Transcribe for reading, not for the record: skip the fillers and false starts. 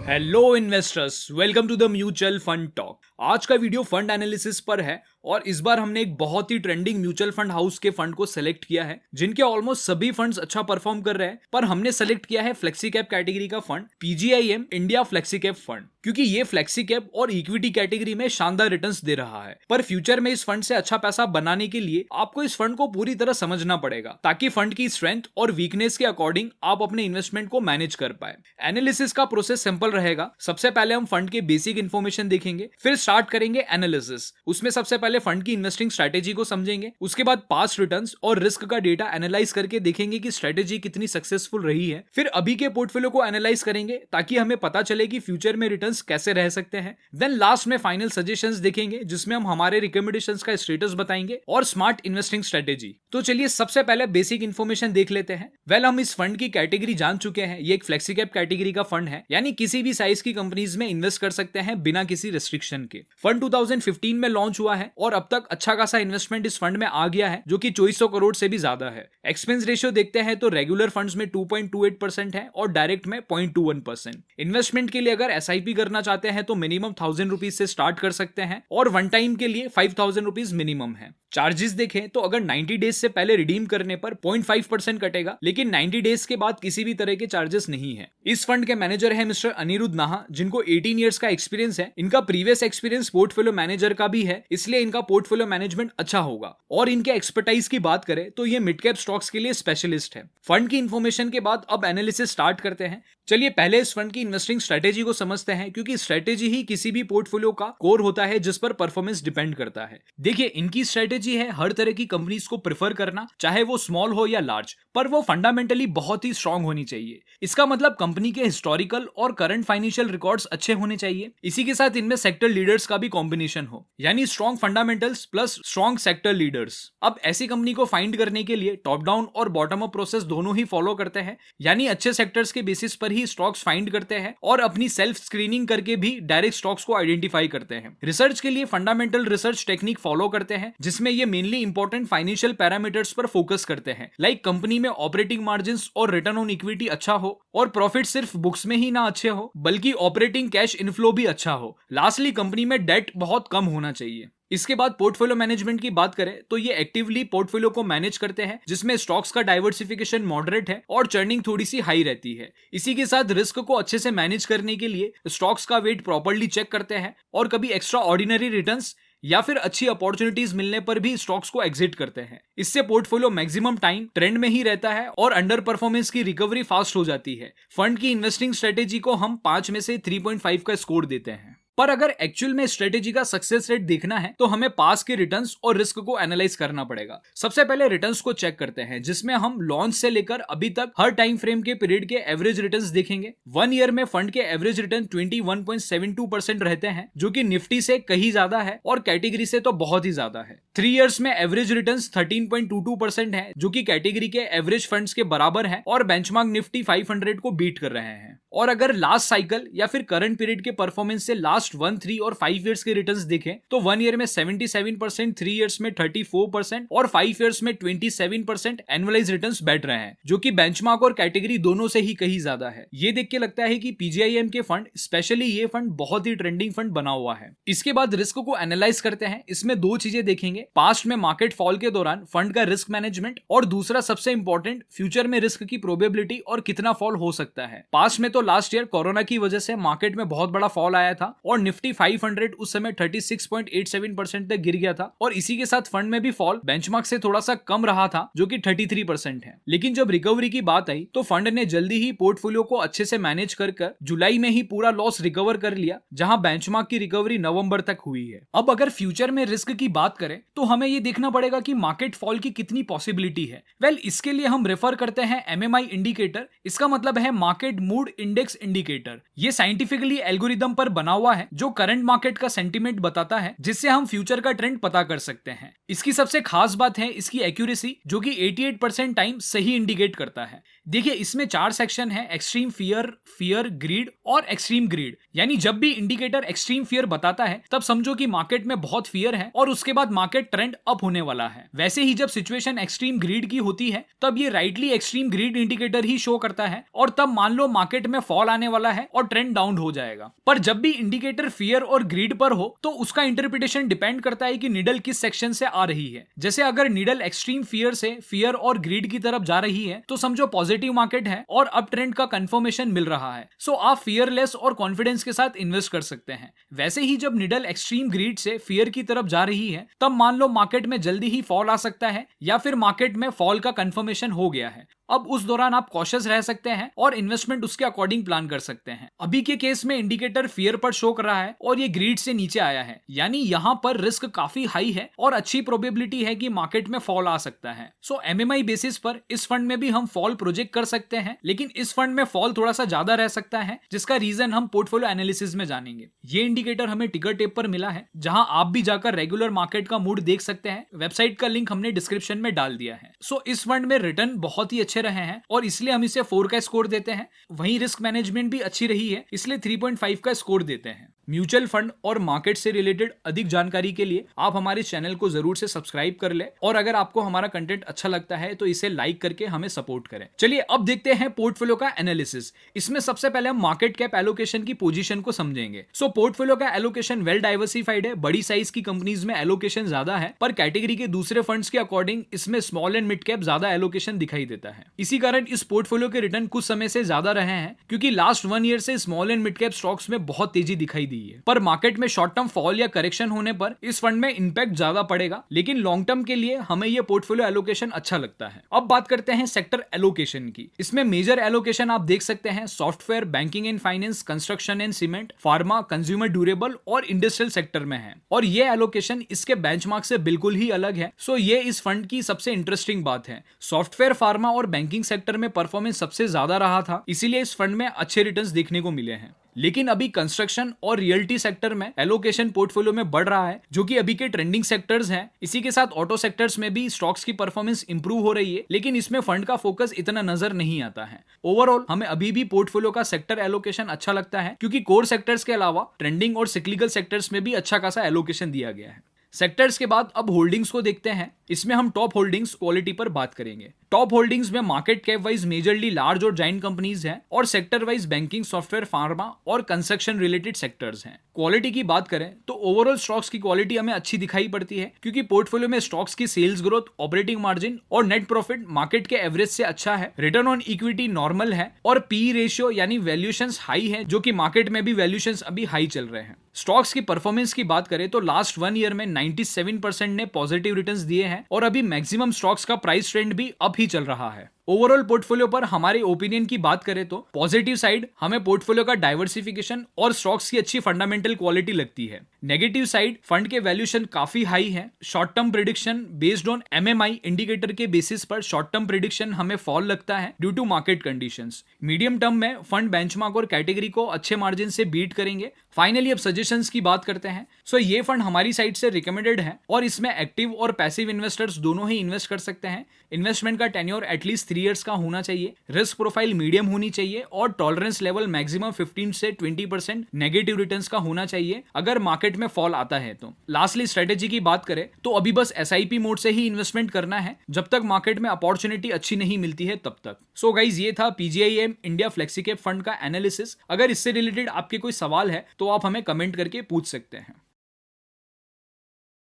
Hello investors, welcome to the mutual fund talk. आज का video fund analysis पर है और इस बार हमने एक बहुत ही ट्रेंडिंग म्यूचुअल फंड हाउस के फंड को सेलेक्ट किया है जिनके ऑलमोस्ट सभी फंड्स अच्छा परफॉर्म कर रहे हैं। पर हमने सेलेक्ट किया है फ्लेक्सी कैप कैटेगरी का fund PGIM India flexi cap fund, क्योंकि ये फ्लेक्सी कैप और इक्विटी कैटेगरी में शानदार रिटर्न्स दे रहा है। पर फ्यूचर में इस फंड से अच्छा पैसा बनाने के लिए आपको इस फंड को पूरी तरह समझना पड़ेगा ताकि फंड की स्ट्रेंथ और वीकनेस के अकॉर्डिंग आप अपने इन्वेस्टमेंट को मैनेज कर पाए। एनालिसिस का प्रोसेस सिंपल रहेगा। सबसे पहले हम फंड के बेसिक इन्फॉर्मेशन देखेंगे, फिर स्टार्ट करेंगे एनालिसिस। उसमें सबसे पहले फंड की इन्वेस्टिंग स्ट्रेटेजी को समझेंगे, उसके बाद पास्ट रिटर्न्स और रिस्क का डेटा एनालाइज करके देखेंगे कि स्ट्रेटेजी कितनी सक्सेसफुल रही है। फिर अभी के पोर्टफोलियो को एनालाइज करेंगे ताकि हमें पता चले कि फ्यूचर में रिटर्न्स कैसे रह सकते हैं। देन लास्ट में फाइनल सजेशंस देखेंगे जिसमें हम हमारे रिकमेंडेशंस का स्टेटस बताएंगे और स्मार्ट इन्वेस्टिंग स्ट्रेटेजी। तो चलिए सबसे पहले बेसिक इन्फॉर्मेशन देख लेते हैं। वेल, हम इस फंड की कैटेगरी जान चुके हैं। ये एक फ्लेक्सी कैप कैटेगरी का फंड है, यानी किसी भी साइज की कंपनीज में इन्वेस्ट कर सकते हैं बिना किसी रेस्ट्रिक्शन के। फंड 2015 में लॉन्च हुआ है और अब तक अच्छा खासा इन्वेस्टमेंट इस फंड में आ गया है जो कि 2400 करोड़ से भी ज्यादा है। एक्सपेंस रेशियो देखते हैं तो रेगुलर फंड्स में 2.28% है और डायरेक्ट में 0.21%। इन्वेस्टमेंट के लिए अगर एसआईपी करना चाहते हैं तो मिनिमम 1000 रुपीज से स्टार्ट कर सकते हैं और वन टाइम के लिए 5000 रुपीज मिनिमम है। चार्जेस देखें तो अगर 90 डेज से पहले रिडीम करने पर 0.5% कटेगा, लेकिन 90 डेज के बाद किसी भी तरह के चार्जेस नहीं है। इस फंड के मैनेजर है मिस्टर अनिरुद्ध नाहा, जिनको 18 इयर्स का एक्सपीरियंस है। इनका प्रीवियस एक्सपीरियंस पोर्टफोलियो मैनेजर का भी है, इसलिए इनका पोर्टफोलियो मैनेजमेंट अच्छा होगा। और इनके एक्सपर्टाइज की बात करें तो ये मिड कैप स्टॉक्स के लिए स्पेशलिस्ट है। फंड की इंफॉर्मेशन के बाद अब एनालिसिस स्टार्ट करते हैं। चलिए पहले इस फंड की इन्वेस्टिंग स्ट्रेटेजी को समझते हैं, क्योंकि स्ट्रेटेजी ही किसी भी पोर्टफोलियो का कोर होता है जिस पर परफॉर्मेंस डिपेंड करता है। देखिए, इनकी स्ट्रेटेजी है हर तरह की कंपनीज को प्रेफर करना, चाहे वो स्मॉल हो या लार्ज, पर वो फंडामेंटली बहुत ही स्ट्रांग होनी चाहिए। इसका मतलब कंपनी के हिस्टोरिकल और करंट फाइनेंशियल रिकॉर्ड्स अच्छे होने चाहिए। इसी के साथ इनमें सेक्टर लीडर्स का भी कॉम्बिनेशन हो, यानी strong fundamentals plus strong sector leaders. अब ऐसी कंपनी को फाइंड करने के लिए टॉप डाउन और बॉटम अप प्रोसेस दोनों ही फॉलो करते हैं, यानी अच्छे सेक्टर्स के बेसिस पर ही स्टॉक्स फाइंड करते हैं और अपनी सेल्फ स्क्रीनिंग करके भी डायरेक्ट स्टॉक्स को आइडेंटिफाई करते हैं। रिसर्च के लिए फंडामेंटल रिसर्च टेक्निक फॉलो करते हैं, जिसमें ये मेनली इंपॉर्टेंट फाइनेंशियल पैरामीटर्स पर फोकस करते हैं, लाइक कंपनी में ऑपरेटिंग मार्जिन और रिटर्न ऑन इक्विटी अच्छा हो और प्रॉफिट सिर्फ बुक्स में ही ना अच्छे हो बल्कि ऑपरेटिंग कैश इनफ्लो भी अच्छा हो। लास्टली, कंपनी में डेट बहुत कम होना चाहिए। इसके बाद पोर्टफोलियो मैनेजमेंट की बात करें तो ये एक्टिवली पोर्टफोलियो को मैनेज करते हैं, जिसमें स्टॉक्स का डाइवर्सिफिकेशन मॉडरेट है और चर्निंग थोड़ी सी हाई रहती है। इसी के साथ रिस्क को अच्छे से मैनेज करने के लिए स्टॉक्स का वेट प्रॉपर्ली चेक करते हैं और कभी एक्स्ट्रा ऑर्डिनरी रिटर्न्स या फिर अच्छी अपॉर्चुनिटीज मिलने पर भी स्टॉक्स को एग्जिट करते हैं। इससे पोर्टफोलियो मैक्सिमम टाइम ट्रेंड में ही रहता है और अंडर परफॉर्मेंस की रिकवरी फास्ट हो जाती है। फंड की इन्वेस्टिंग स्ट्रेटेजी को हम 5 में से 3.5 का स्कोर देते हैं। पर अगर एक्चुअल में स्ट्रेटेजी का सक्सेस रेट देखना है तो हमें पास के रिटर्न्स और रिस्क को एनालाइज करना पड़ेगा। सबसे पहले रिटर्न्स को चेक करते हैं, जिसमें हम लॉन्च से लेकर अभी तक हर टाइम फ्रेम के पीरियड के एवरेज रिटर्न्स देखेंगे। 1 ईयर में फंड के एवरेज रिटर्न 21.72% रहते हैं, जो कि निफ्टी से कहीं ज्यादा है और कैटेगरी से तो बहुत ही ज्यादा है। 3 इयर्स में एवरेज रिटर्न्स 13.22% है, जो कि कैटेगरी के एवरेज फंड्स के बराबर है और बेंचमार्क निफ्टी 500 को बीट कर रहे हैं। और अगर लास्ट साइकिल या फिर करंट पीरियड के परफॉर्मेंस से लास्ट 1, 3 और 5 इयर्स के रिटर्न्स देखें तो 1 ईयर में 77%, 3 इयर्स में 34% और 5 इयर्स में 27% एनुअलाइज रिटर्न्स बैठ रहे हैं, जो कि बेंचमार्क और कैटेगरी दोनों से ही कहीं ज्यादा है। ये देख के लगता है कि पीजीआईएम के फंड, स्पेशली ये फंड, बहुत ही ट्रेंडिंग फंड बना हुआ है। इसके बाद रिस्क को एनालाइज करते हैं। इसमें 2 चीजें देखेंगे, पास्ट में मार्केट फॉल के दौरान फंड का रिस्क मैनेजमेंट और दूसरा सबसे इंपॉर्टेंट, फ्यूचर में रिस्क की प्रोबेबिलिटी और कितना फॉल हो सकता है। पास्ट में तो लास्ट ईयर कोरोना की वजह से मार्केट में बहुत बड़ा फॉल आया था और निफ्टी 500 उस समय 36.87% तक गिर गया था और इसी के साथ फंड में भी फॉल बेंचमार्क से थोड़ा सा कम रहा था, जो कि 33% है। लेकिन जब रिकवरी की बात आई तो फंड ने जल्दी ही पोर्टफोलियो को अच्छे से मैनेज कर जुलाई में ही पूरा लॉस रिकवर कर लिया, जहां बेंचमार्क की रिकवरी नवंबर तक हुई है। अब अगर फ्यूचर में रिस्क की बात करें तो हमें ये देखना पड़ेगा कि मार्केट फॉल की कितनी पॉसिबिलिटी है। वेल, इसके लिए हम रेफर करते हैं एमएमआई इंडिकेटर। इसका मतलब है मार्केट मूड इंडेक्स इंडिकेटर। ये साइंटिफिकली एल्गोरिदम पर बना हुआ है जो करंट मार्केट का सेंटीमेंट बताता है, जिससे हम फ्यूचर का ट्रेंड पता कर सकते हैं। इसकी सबसे खास बात है इसकी एक्यूरेसी, जो कि 88% टाइम सही इंडिकेट करता है। देखिए इसमें 4 सेक्शन है, एक्सट्रीम फियर, फियर, ग्रीड और एक्सट्रीम ग्रीड। यानी जब भी इंडिकेटर एक्सट्रीम फियर बताता है तब समझो कि मार्केट में बहुत फियर है और उसके बाद मार्केट ट्रेंड अप होने वाला है। वैसे ही जब सिचुएशन एक्सट्रीम ग्रीड की होती है तब ये राइटली एक्सट्रीम ग्रीड इंडिकेटर ही शो करता है और तब मान लो मार्केट में फॉल आने वाला है और ट्रेंड डाउन हो जाएगा। पर जब भी इंडिकेटर फियर और ग्रीड पर हो तो उसका इंटरप्रिटेशन डिपेंड करता है कि नीडल किस सेक्शन से आ रही है। जैसे अगर नीडल एक्सट्रीम फियर से फियर और ग्रीड की तरफ जा रही है तो समझो पॉजिटिव मार्केट है और अप ट्रेंड का कंफर्मेशन मिल रहा है। सो आप फियरलेस और कॉन्फिडेंस के साथ इन्वेस्ट कर सकते हैं। वैसे ही जब नीडल एक्सट्रीम ग्रीड से फियर की तरफ जा रही है तब मान लो मार्केट में जल्दी ही फॉल आ सकता है या फिर मार्केट में फॉल का कंफर्मेशन हो गया है। अब उस दौरान आप कॉशियस रह सकते हैं और इन्वेस्टमेंट उसके अकॉर्डिंग प्लान कर सकते हैं। अभी के केस में इंडिकेटर फियर पर शो कर रहा है और ये ग्रीड से नीचे आया है, यानी यहाँ पर रिस्क काफी हाई है और अच्छी प्रोबेबिलिटी है कि मार्केट में फॉल आ सकता है। सो एमएमआई बेसिस पर इस फंड में भी हम फॉल प्रोजेक्ट कर सकते हैं, लेकिन इस फंड में फॉल थोड़ा सा ज्यादा रह सकता है, जिसका रीजन हम पोर्टफोलियो एनालिसिस में जानेंगे। ये इंडिकेटर हमें टिकर टेप पर मिला है, जहां आप भी जाकर रेगुलर मार्केट का मूड देख सकते हैं। वेबसाइट का लिंक हमने डिस्क्रिप्शन में डाल दिया है। सो इस फंड में रिटर्न बहुत ही अच्छे रहे हैं और इसलिए हम इसे 4 का स्कोर देते हैं। वहीं रिस्क मैनेजमेंट भी अच्छी रही है, इसलिए 3.5 का स्कोर देते हैं। म्यूचुअल फंड और मार्केट से रिलेटेड अधिक जानकारी के लिए आप हमारे चैनल को जरूर से सब्सक्राइब कर ले और अगर आपको हमारा कंटेंट अच्छा लगता है तो इसे लाइक करके हमें सपोर्ट करें। चलिए अब देखते हैं पोर्टफोलियो का एनालिसिस। इसमें सबसे पहले हम मार्केट कैप एलोकेशन की पोजीशन को समझेंगे। सो पोर्टफोलियो का एलोकेशन वेल डाइवर्सिफाइड है, बड़ी साइज की कंपनीज में एलोकेशन ज्यादा है, पर कैटेगरी के दूसरे फंड्स के अकॉर्डिंग इसमें स्मॉल एंड मिड कैप ज्यादा एलोकेशन दिखाई देता है। इसी कारण इस पोर्टफोलियो के रिटर्न कुछ समय से ज्यादा रहे हैं, क्योंकि लास्ट 1 ईयर से small and mid cap stocks में बहुत तेजी दिखाई दी है। पर मार्केट में शॉर्ट टर्म फॉल या करेक्शन होने पर इस फंड में इंपैक्ट ज्यादा पड़ेगा, लेकिन लॉन्ग टर्म के लिए हमें यह पोर्टफोलियो एलोकेशन अच्छा लगता है। अब बात करते हैं सेक्टर एलोकेशन की। इसमें मेजर एलोकेशन आप देख सकते हैं software, banking and finance, construction and cement, pharma, consumer durable और इंडस्ट्रियल सेक्टर में है। और ये एलोकेशन इसके बेंचमार्क से बिल्कुल ही अलग है। सो ये इस फंड की सबसे इंटरेस्टिंग बात है। सॉफ्टवेयर, फार्मा और बैंकिंग सेक्टर में परफॉर्मेंस सबसे ज्यादा रहा था, इसीलिए इस फंड में अच्छे रिटर्न्स देखने को मिले हैं। लेकिन अभी कंस्ट्रक्शन और रियल्टी सेक्टर में एलोकेशन पोर्टफोलियो में बढ़ रहा है, जो कि अभी के ट्रेंडिंग सेक्टर्स हैं। इसी के साथ ऑटो सेक्टर्स में भी स्टॉक्स की परफॉर्मेंस इंप्रूव हो रही है, लेकिन इसमें फंड का फोकस इतना नजर नहीं आता है। ओवरऑल हमें अभी भी पोर्टफोलियो का सेक्टर एलोकेशन अच्छा लगता है, क्योंकि कोर सेक्टर्स के अलावा ट्रेंडिंग और सिक्लिकल सेक्टर्स में भी अच्छा खासा एलोकेशन दिया गया है। सेक्टर्स के बाद अब होल्डिंग्स को देखते हैं। इसमें हम टॉप होल्डिंग्स क्वालिटी पर बात करेंगे। टॉप होल्डिंग्स में market cap wise majorly large और जाइंट कंपनीज हैं और sector wise banking, software, pharma और कंस्ट्रक्शन रिलेटेड सेक्टर्स हैं। क्वालिटी की बात करें तो ओवरऑल स्टॉक्स की क्वालिटी हमें अच्छी दिखाई पड़ती है, क्योंकि पोर्टफोलियो में स्टॉक्स की सेल्स ग्रोथ, ऑपरेटिंग मार्जिन और नेट प्रॉफिट मार्केट के एवरेज से अच्छा है। रिटर्न ऑन इक्विटी नॉर्मल है और पी रेशियो यानी वैल्यूएशंस हाई है, जो कि मार्केट में भी वैल्यूएशंस अभी हाई चल रहे हैं। स्टॉक्स की परफॉर्मेंस की बात करें तो लास्ट 1 ईयर में 97% ने पॉजिटिव रिटर्न्स दिए हैं और अभी मैक्सिमम स्टॉक्स का प्राइस ट्रेंड भी अप ही चल रहा है। ओवरऑल पोर्टफोलियो पर हमारे ओपिनियन की बात करें तो पॉजिटिव साइड हमें पोर्टफोलियो का डाइवर्सिफिकेशन और स्टॉक्स की अच्छी फंडामेंटल क्वालिटी लगती है। नेगेटिव साइड फंड के वैल्यूएशन काफी हाई है। Short term prediction based on MMI indicator के बेसिस पर शॉर्ट टर्म प्रिडिक्शन हमें फॉल लगता है due to market conditions. Medium term में फंड बेंचमार्क और कैटेगरी को अच्छे मार्जिन से बीट करेंगे। फाइनली अब सजेशंस की बात करते हैं। सो ये फंड हमारी साइड से रिकमेंडेड है और इसमें एक्टिव और पैसिव इन्वेस्टर्स दोनों ही इन्वेस्ट कर सकते हैं। इन्वेस्टमेंट का टेन्योर एटलीस्ट 3 इयर्स का होना चाहिए, रिस्क प्रोफाइल मीडियम होनी चाहिए और टॉलरेंस लेवल मैक्सिमम 15 से 20% नेगेटिव रिटर्न्स का होना चाहिए अगर मार्केट में फॉल आता है तो। लास्टली स्ट्रेटेजी की बात करें तो अभी बस एसआईपी मोड से ही इन्वेस्टमेंट करना है, जब तक मार्केट में अपॉर्चुनिटी अच्छी नहीं मिलती है तब तक। सो गाइज ये था PGIM India flexi cap fund का एनालिसिस। अगर इससे रिलेटेड आपके कोई सवाल है तो आप हमें कमेंट करके पूछ सकते हैं।